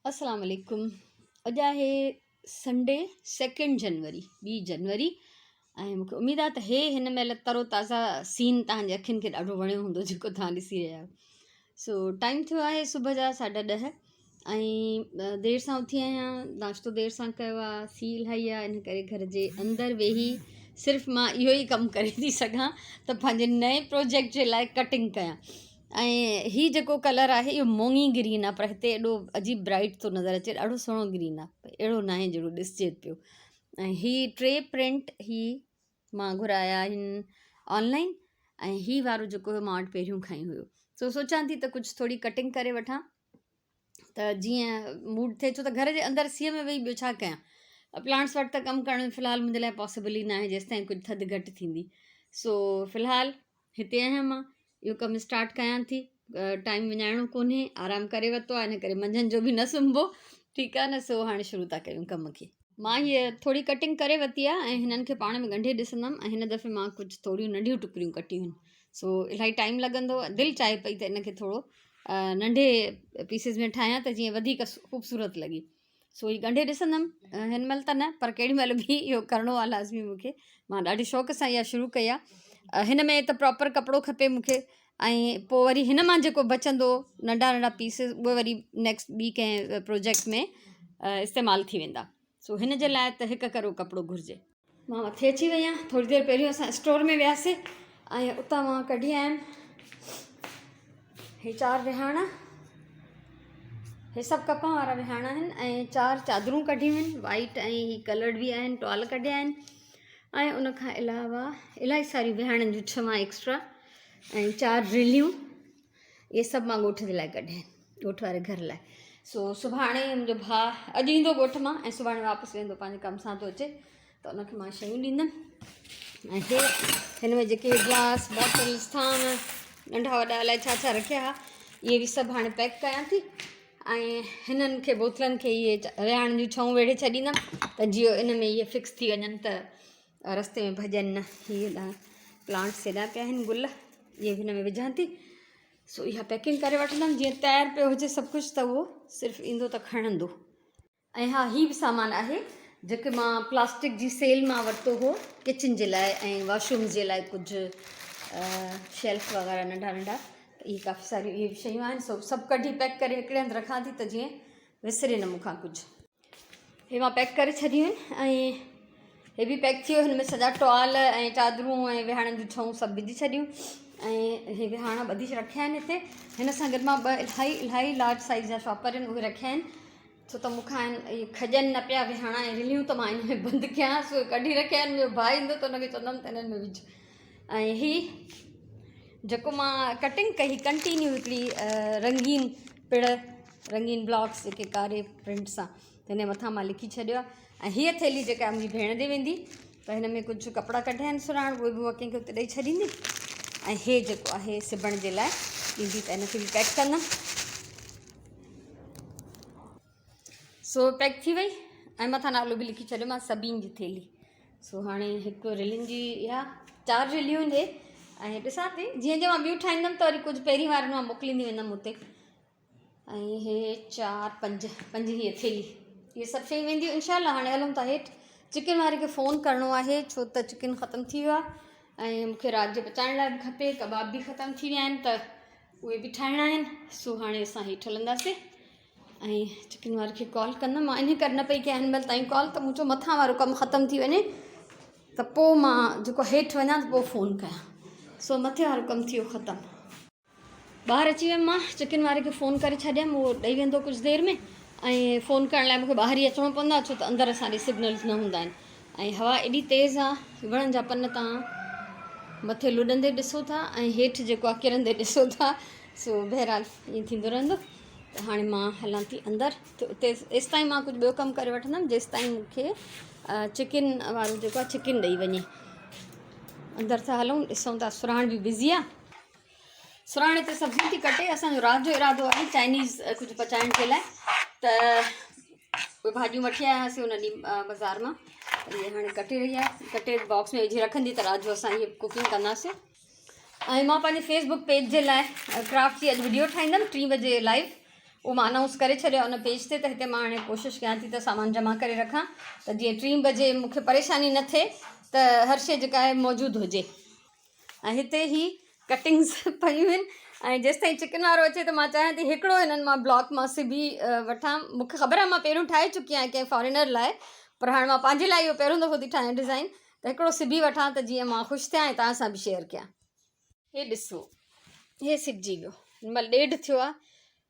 अस्सलाम वालेकुम। अॼु आहे संडे 2 जनवरी 2 जनवरी ऐं मूंखे उमेदु आहे त हिन महिल तरो ताज़ा सीन तव्हांजे अखियुनि खे ॾाढो वणियो हूंदो जेको तव्हां ॾिसी रहिया आहियो। सो टाइम थियो आहे सुबुह जा 10:30 ऐं देरि सां उथी आहियां, नाश्तो देरि सां कयो आहे, सी इलाही आहे, इन करे घर जे अंदरि वेही सिर्फ़ु मां इहो ई कमु करे थी सघां त पंहिंजे नए प्रोजेक्ट जे लाइ कटिंग कयां। ऐं हीउ जेको कलर आहे इहो मोंगी ग्रीन आहे, पर हिते एॾो अजीब ब्राइट थो नज़र अचे, ॾाढो सुहिणो ग्रीन आहे, अहिड़ो न आहे जहिड़ो ॾिसिजे पियो। ऐं हीअ 3 प्रिंट मां घुराया आहिनि ऑनलाइन, ऐं हीअ वारो जेको मां वटि पहिरियों खां ई हुयो। सो सोचां थी त कुझु थोरी कटिंग करे वठां त जीअं मूड थिए छो त घर जे अंदरि सीअ में वेही ॿियो छा कयां। प्लांट्स वटि त कमु करणु फ़िलहालु मुंहिंजे लाइ पॉसिबल ई न आहे जेसि ताईं कुझु थधि घटि थींदी। सो फ़िलहालु हिते आहियां मां, इहो कमु स्टार्ट कयां थी। टाइम विञाइणो कोन्हे, आराम करे वरितो आहे, इन करे मंझंदि जो बि न सुम्हिबो, ठीकु आहे न। सो हाणे शुरू था कयूं कम खे। मां हीअ थोरी कटिंग करे वरिती आहे ऐं हिननि खे पाण में ॻंढे ॾिसंदमि, ऐं हिन दफ़े मां कुझु थोरियूं नंढियूं टुकड़ियूं कटियूं आहिनि। सो इलाही टाइम लॻंदो, दिलि चाहे पई त इनखे थोरो नंढे पीसिस में ठाहियां त जीअं वधीक ख़ूबसूरत लॻे। सो हीअ ॻंढे ॾिसंदमि, हिन महिल त न, पर केॾी महिल बि इहो करिणो आहे लाज़मी मूंखे। मां ॾाढे शौक़ु सां इहा शुरू कई आहे। हिन में त प्रॉपर कपिड़ो खपे मूंखे, ऐं पोइ वरी हिन मां जेको बचंदो नंढा नंढा पीसिस उहे वरी नेक्स्ट ॿी कंहिं प्रोजेक्ट में इस्तेमालु थी वेंदा। सो हिन जे लाइ त हिकु करो कपिड़ो घुरिजे। मां मथे अची वई आहियां, थोरी देरि पहिरियों असां स्टोर में वियासीं ऐं उतां मां कढी आयमि हे 4 विहाणा, हे सभु कपां वारा विहाणा आहिनि, ऐं 4 चादरूं कढियूं आहिनि वाइट, ऐं ही कलर्ड बि आहिनि, टॉल कढिया आहिनि, ऐं उनखां अलावा इलाही सारियूं विहाणनि जूं 6 एक्स्ट्रा, ऐं 4 रिलियूं। इहे सभु मां ॻोठ जे लाइ कढिया आहिनि, ॻोठ वारे घर लाइ। सो सुभाणे मुंहिंजो भाउ अॼु ईंदो ॻोठ मां, ऐं सुभाणे वापसि वेंदो, पंहिंजे कम सां थो अचे, त उनखे मां शयूं ॾींदमि। ऐं हिन में जेके ग्लास बॉटल्स थाम नंढा वॾा अलाए छा छा रखिया हुआ, इहे बि सभु हाणे पैक कयां थी, ऐं हिननि खे बोतलनि खे इहे विहाणनि जूं छऊं वेड़े छॾींदमि त जीअं इन में इहे फिक्स थी वञनि त रस्ते में भॼनि न। हीअ प्लांट्स हेॾा पिया आहिनि, गुल, इहे बि हिन में विझां थी। सो इहा पैकिंग करे वठंदमि, जीअं तयारु पियो हुजे सभु कुझु, त उहो सिर्फ़ु ईंदो त खणंदो। ऐं हा, हीअ बि सामान आहे जेके मां प्लास्टिक जी सेल मां वरितो हो किचन जे लाइ ऐं वॉशरूम्स जे लाइ, कुझु शेल्फ वग़ैरह नंढा नंढा, इहे काफ़ी सारियूं इहे बि शयूं आहिनि। सभु कढी पैक करे हिकिड़े हंधि रखां थी त जीअं विसरे न मूंखां कुझु। हे मां पैक करे छॾियूं आहिनि, ऐं हे बि पैक थी वियो। हिन में सॼा टॉल ऐं चादरूं ऐं विहाणनि जूं छऊं सभु विझी छॾियूं, ऐं हे विहाणा ॿधी रखिया आहिनि हिते। हिन सां गॾु मां 2 इलाही लार्ज साइज़ जा शॉपर आहिनि, उहे रखिया आहिनि, छो त मूंखां इहे खॼनि न पिया विहाणा ऐं रिलियूं, त मां हिन में बंदि कयां। सो कढी रखिया आहिनि, मुंहिंजो भाउ ईंदो त हुनखे चवंदमि त हिननि में विझ। ऐं हीअ जेको मां कटिंग कई कंटिन्यू हिकिड़ी रंगीन पिड़, रंगीन ब्लॉक्स जेके कारे प्रिंट सां, त हिन मथां मां लिखी छॾियो आहे। ऐं हीअ थैली जेका मुंहिंजी भेण ॾे वेंदी, त हिन में कुझु कपिड़ा कढिया आहिनि सुराण, उहे बि उहा कंहिंखे उते ॾेई छॾींदी। ऐं हे जेको आहे सिबण जे लाइ ईंदी, त हिनखे बि पैक कंदमि। सो पैक थी वई, ऐं मथां नालो बि लिखी छॾियो मां, सभीन जी थैली। सो हाणे हिकु रिलियुनि जी, इहा 4 रिलियूं आहिनि हे, ऐं ॾिसां थी जीअं जीअं मां ॿियूं ठाहींदमि त वरी कुझु पहिरीं वारनि मां मोकिलींदी वेंदमि हुते। ऐं हे 4 5 हीअ थैली, इहे सभु शयूं वेंदियूं इनशाला। हाणे हलूं था हेठि, चिकन वारे खे फ़ोन करिणो आहे, छो त चिकन ख़तमु थी वियो आहे, ऐं मूंखे राति जो पचाइण लाइ बि खपे। कबाब बि ख़तमु थी विया आहिनि, त उहे बि ठाहिणा आहिनि। सो हाणे असां हेठि हलंदासीं ऐं चिकन वारे खे कॉल कंदमि। मां इन करे न पई कयां हिन महिल ताईं कॉल, त मुंहिंजो मथां वारो कमु ख़तमु थी वञे त पोइ मां जेको हेठि वञा त पोइ फ़ोन कयां। सो मथे वारो कमु थी वियो ख़तमु। ॿाहिरि अची वियमि मां, चिकन वारे खे फ़ोन करे छॾियमि, उहो ॾेई वेंदो कुझु देरि में। ऐं फ़ोन करण लाइ मूंखे ॿाहिरि ई अचिणो पवंदो आहे, छो त अंदरि असांजे सिग्नल्स न हूंदा आहिनि, ऐं हवा एॾी तेज़ आहे, वणनि जा पन तव्हां मथे लुॾंदे ॾिसो था ऐं हेठि जेको आहे किरंदे ॾिसो था। सो बहरहाल ईअं थींदो रहंदो। त हाणे मां हलां थी अंदरि, त उते एसि ताईं मां कुझु ॿियो कमु करे वठंदमि, जेसि ताईं मूंखे चिकन वारो जेको आहे चिकन ॾेई वञे। अंदरि था हलूं, ॾिसूं था। सुराण बि बिज़ी आहे, सुराणे ते सब्जी थी कटे। असांजो राति जो इरादो आहे चाइनीज़ कुझु पचाइण जे लाइ, त उहे भाॼियूं वठी आया हुआसीं उन ॾींहुं बाज़ारि मां। इहे हाणे कटे रही आहे, कटे बॉक्स में विझी रखंदी, त राति जो असां इहे कुकिंग कंदासीं। ऐं मां पंहिंजे फेसबुक पेज जे लाइ क्राफ्ट जी अॼु वीडियो ठाहींदमि 3 बजे लाइव, उहो मां अनाउंस करे छॾियो आहे उन पेज ते, त हिते मां हाणे कोशिशि कयां थी त सामान जमा करे रखां त जीअं 3 बजे मूंखे परेशानी न थिए त हर शइ जेका आहे मौजूदु हुजे। ऐं हिते ई कटिंग्स पयूं आहिनि ऐं जेसि ताईं चिकन वारो अचे त मां चाहियां थी हिकिड़ो हिननि मां ब्लॉक मां सिबी वठां। मूंखे ख़बर आहे मां पहिरियों ठाहे चुकी आहियां कंहिं फॉरेनर लाइ, पर हाणे मां पंहिंजे लाइ इहो पहिरियों दफ़ो थी ठाहियां डिज़ाइन, त हिकिड़ो सिबी वठां त जीअं मां ख़ुशि थियां ऐं तव्हां सां बि शेयर कयां। हे ॾिसो, हे सिबजी वियो, हिन महिल 1:30 थियो आहे।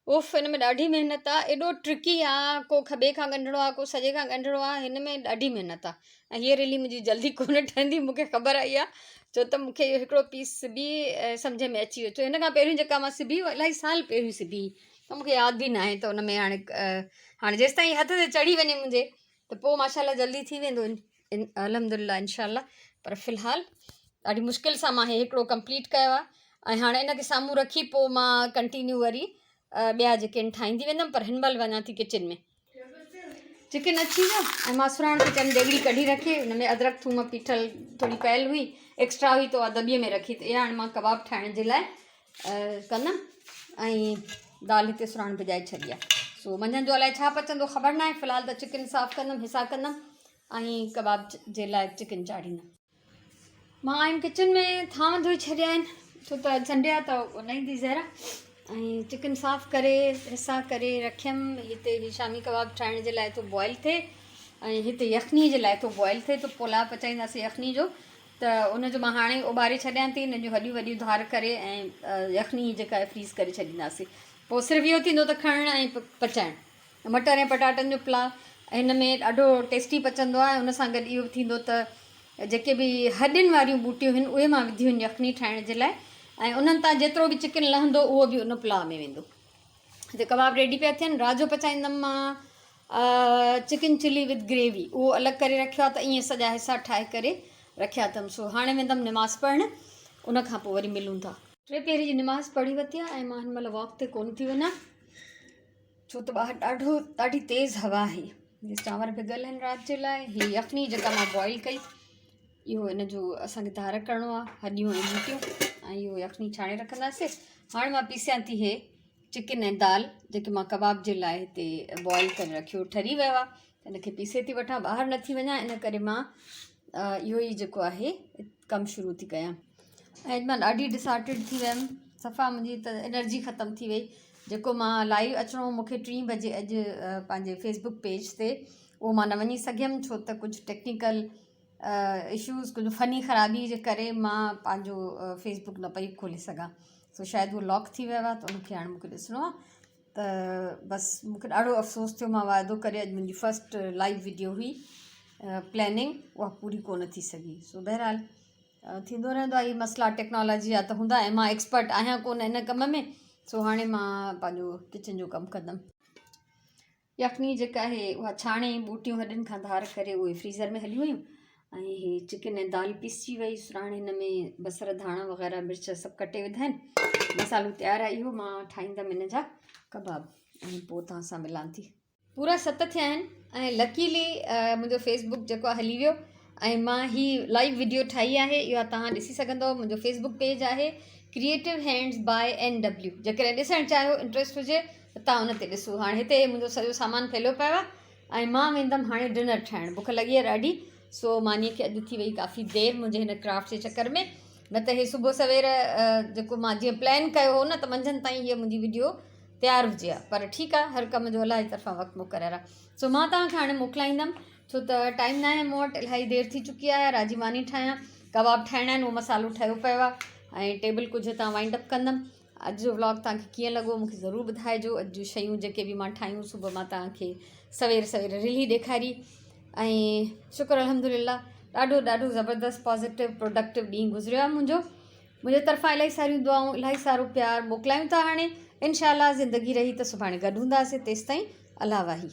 उफ़, हिन में ॾाढी महिनत आहे, एॾो ट्रिकी आहे, को खॿे खां ॻंढिणो आहे, को सॼे खां ॻंढिणो आहे, हिन में ॾाढी महिनत आहे। ऐं हीअ रिली मुंहिंजी जल्दी कोन ठहंदी, मूंखे ख़बर आई आहे, छो त मूंखे इहो हिकिड़ो पीस सिबी सम्झ में अची वियो। छो हिन खां पहिरियों जेका मां सिबी उहा इलाही साल पहिरियों सिबी, त मूंखे यादि बि न आहे त हुन में हाणे जेसि ताईं हथ ते चढ़ी वञे मुंहिंजे त पोइ माशाल्लाह जल्दी थी वेंदो अल्हम्दुलिल्लाह इंशाल्लाह। पर फ़िलहालु ॾाढी मुश्किल सां मां हिकिड़ो कंप्लीट कयो आहे ऐं हाणे इनखे साम्हूं रखी पोइ मां कंटिन्यू वरी ॿिया जेके आहिनि ठाहींदी वेंदमि। पर हिन महिल वञा थी किचन में। चिकन अची वियो ऐं मां सुराण ते चयमि देॻड़ी कढी रखे, हुन में अदरक थूम पीठल थोरी पयल हुई, एक्स्ट्रा हुई त उहा दॿिए में रखी, त इहा हाणे मां कबाब ठाहिण जे लाइ कंदमि। ऐं दाल हिते सुराण भिॼाए छॾी आहे। सो मंझंदि जो अलाए छा पचंदो ख़बर न आहे। फ़िलहालु त चिकन साफ़ु कंदमि, हिसा कंदमि ऐं कबाब जे लाइ चिकन चाढ़ींदमि। मां आयमि किचन में, थांव धोई छॾिया आहिनि छो त संडे आहे त न ईंदी ज़हरा, ऐं चिकन साफ़ु करे हिसा करे रखियमि। हिते शामी कबाब ठाहिण जे लाइ थो बॉइल थिए ऐं हिते यखनी जे लाइ थो बॉइल थिए, त पुलाउ पचाईंदासीं यखनी जो, त उनजो मां हाणे उॿारे छॾियां थी, हिन जूं वॾियूं वॾियूं धार करे ऐं यखनी जेका आहे फ्रीज़ करे छॾींदासीं। पोइ सिर्फ़ु इहो थींदो त खणणु ऐं पचाइणु। मटर ऐं पटाटनि जो पुलाउ हिन में ॾाढो टेस्टी पचंदो आहे। हुन सां गॾु इहो थींदो त जेके बि हॾियुनि वारियूं बूटियूं आहिनि उहे मां विधियूं आहिनि यखनी ठाहिण जे लाइ, ऐं उन्हनि तां जेतिरो बि चिकन लहंदो उहो बि उन पुलाउ में वेंदो। हिते कबाब रेडी पिया थियनि। राति जो पचाईंदमि मां चिकन चिली विद ग्रेवी, उहो अलॻि करे रखियो आहे, त ईअं सॼा हिसा ठाहे करे रखिया अथमि। सो हाणे वेंदमि निमाज़ पढ़णु, उन खां पोइ वरी मिलूं था। 3 पहिरीं जी निमाज़ पढ़ी वरिती आहे ऐं मां हिन महिल वॉक ते कोन थी वञा, छो त ॿाहिरि ॾाढी तेज़ हवा आहे। चांवर भिगल आहिनि राति जे लाइ। हीअ यखनी जेका मां बॉइल कई, इहो इन जो असांखे धार करिणो आहे, हॾियूं ऐं बूटियूं, ऐं इहो यखनी छाणे रखंदासीं। हाणे मां पीसियां थी हे चिकन ऐं दाल जेके मां कबाब जे लाइ हिते बॉइल करे रखियो, ठरी वियो आहे, हिनखे पीसे थी वठां, ॿाहिरि न थी वञा, इन करे मां इहो ई जेको आहे कमु शुरू थी कयां। ऐं मां ॾाढी डिसऑर्टेड थी वियमि, सफ़ा मुंहिंजी त एनर्जी ख़तमु थी वई। जेको मां लाइव अचिणो मूंखे 3 बजे अॼु पंहिंजे फेसबुक पेज ते, उहो मां न वञी सघियमि छो त कुझु टेक्निकल इशूज़, कुझु फ़नी ख़राबी जे करे मां पंहिंजो फेसबुक न पई खोले सघां। सो शायदि उहो लॉक थी वियो आहे, त उनखे हाणे मूंखे ॾिसणो आहे। त बसि मूंखे ॾाढो अफ़सोस थियो, मां वाइदो करे अॼु मुंहिंजी फस्ट लाइव वीडियो हुई प्लैनिंग, उहा पूरी कोन थी सघी। सो बहरहाल थींदो रहंदो आहे, इहे मसइला टेक्नोलॉजी जा त हूंदा, ऐं मां एक्सपर्ट आहियां कोन हिन कम में। सो हाणे मां पंहिंजो किचन जो कमु कंदमि। यखनी जेका आहे उहा छाणे बूटियूं हॾियुनि खां धार करे उहे फ्रीज़र में हली वयूं, ऐं इहे चिकन ऐं दाल पीसी वई। सुराणे हिन में बसर धाणा वग़ैरह मिर्च सभु कटे विधा आहिनि, मसालो तयारु आहे। इहो मां ठाहींदमि हिन जा कबाब, ऐं पोइ तव्हां सां मिलां थी। पूरा 7 थिया आहिनि ऐं लकीली मुंहिंजो फेसबुक जेको आहे हली वियो, ऐं मां हीअ लाइव वीडियो ठाही आहे, इहा तव्हां ॾिसी सघंदव। मुंहिंजो फेसबुक पेज आहे क्रिएटिव हैंड्स बाय NW, जेकॾहिं ॾिसणु चाहियो, इंट्रस्ट हुजे त तव्हां उन ते ॾिसो। हाणे हिते मुंहिंजो सॼो सामान फैलियो पियो आहे ऐं मां वेंदमि हाणे डिनर ठाहिणु, बुख लॻी आहे ॾाढी। सो मानीअ खे अॼु थी वई काफ़ी देरि मुंहिंजे हिन क्राफ्ट जे चकर में, न त हे सुबुह सवेर जेको मां जीअं प्लैन कयो हो न, त मंझंदि ताईं हीअ मुंहिंजी वीडियो तयारु हुजे हा। पर ठीकु आहे, हर कम जो अलाह जी तरफ़ां वक़्तु मुक़ररु आहे। सो मां तव्हांखे हाणे मोकिलाईंदमि, छो त टाइम न आहे मूं वटि, इलाही देरि थी चुकी आहे। राजी मानी ठाहियां, कबाब ठाहिणा आहिनि, उहो मसालो ठहियो पियो आहे, ऐं टेबल कुझु हितां वाइंड अप कंदमि। अॼु जो व्लॉग तव्हांखे कीअं लॻो मूंखे ज़रूरु ॿुधाइजो। अॼु जूं शयूं जेके बि मां ठाहियूं सुबुह मां तव्हांखे सवेर सवेर रिली ॾेखारी, ऐं शुक्र अल्हम्दुलिल्लाह ॾाढो ज़बरदस्त पॉज़िटिव प्रोडक्टिव ॾींहुं गुज़रियो आहे मुंहिंजे तरफ़ां। इलाही सारियूं दुआऊं, इलाही सारो प्यार मोकिलायूं था। हाणे इंशाअल्लाह ज़िंदगी रही त सुभाणे गॾु हूंदासीं, तेसिताईं अल्लाह वाही।